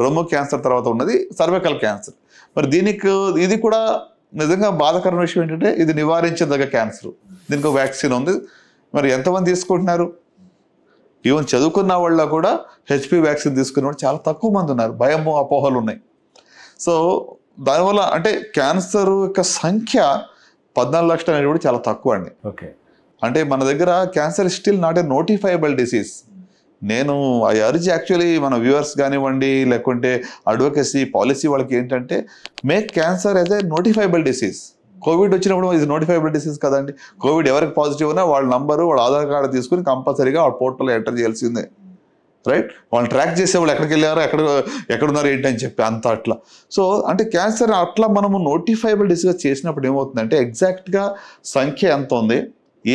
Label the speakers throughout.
Speaker 1: రొమ్ము క్యాన్సర్ తర్వాత ఉన్నది సర్వైకల్ క్యాన్సర్. మరి దీనికి ఇది కూడా నిజంగా బాధాకరమైన విషయం ఏంటంటే ఇది నివారించదగ్గ క్యాన్సర్. దీనికి ఒక వ్యాక్సిన్ ఉంది. మరి ఎంతమంది తీసుకుంటున్నారు? ఈవెన్ చదువుకున్న వాళ్ళ కూడా హెచ్పి వ్యాక్సిన్ తీసుకున్న వాళ్ళు చాలా తక్కువ మంది ఉన్నారు. భయము, అపోహలు ఉన్నాయి. సో దానివల్ల అంటే క్యాన్సర్ యొక్క సంఖ్య 14 లక్షలు అనేది కూడా చాలా తక్కువ అండి.
Speaker 2: ఓకే,
Speaker 1: అంటే మన దగ్గర cancer still not a notifiable disease. నేను ఐ అర్జ్ యాక్చువల్లీ మన వ్యూవర్స్ కానివ్వండి, లేకుంటే అడ్వకేసీ పాలసీ వాళ్ళకి ఏంటంటే make cancer as a notifiable disease. Covid వచ్చినప్పుడు ఇది నోటిఫైబుల్ డిసీజ్ కదండి. కోవిడ్ ఎవరికి పాజిటివ్ ఉన్నా వాళ్ళ నంబరు, వాళ్ళ ఆధార్ కార్డు తీసుకుని కంపల్సరీగా వాళ్ళ పోర్టల్లో ఎంటర్ చేయాల్సిందే, రైట్? వాళ్ళని ట్రాక్ చేసేవాళ్ళు ఎక్కడికి వెళ్ళారో, ఎక్కడున్నారు ఏంటి అని చెప్పి అంత అట్లా. సో అంటే క్యాన్సర్ అట్లా మనము నోటిఫైబుల్ డిసీజ్ చేసినప్పుడు ఏమవుతుందంటే ఎగ్జాక్ట్గా సంఖ్య ఎంత ఉంది,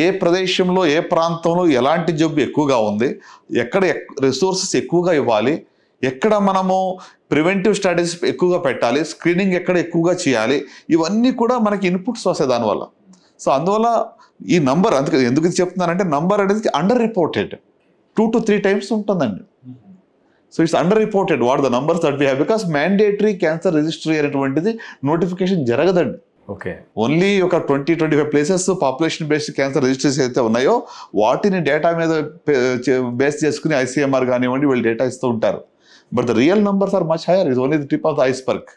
Speaker 1: ఏ ప్రదేశంలో ఏ ప్రాంతంలో ఎలాంటి జబ్బు ఎక్కువగా ఉంది, ఎక్కడ రిసోర్సెస్ ఎక్కువగా ఇవ్వాలి, ఎక్కడ మనము ప్రివెంటివ్ స్ట్రాటజీస్ ఎక్కువగా పెట్టాలి, స్క్రీనింగ్ ఎక్కడ ఎక్కువగా చేయాలి, ఇవన్నీ కూడా మనకి ఇన్పుట్స్ వస్తాయి దానివల్ల. సో అందువల్ల ఈ నంబర్ అందుకే ఎందుకు చెప్తున్నానంటే నంబర్ అనేది అండర్ రిపోర్టెడ్ 2 to 3 times ఉంటుందండి. So it's under reported what the numbers that we have, because mandatory cancer registry అనేటువంటిది నోటిఫికేషన్ జరగదండి.
Speaker 2: ఓకే,
Speaker 1: ఓన్లీ ఒక 20-25 places population based cancer registries అయితే ఉన్నాయో వాటిని డేటా మీద బేస్ చేసుకుని ICMR కానివ్వండి వీళ్ళు డేటా ఇస్తూ ఉంటారు. But the real numbers are much higher. Is only the tip of the iceberg.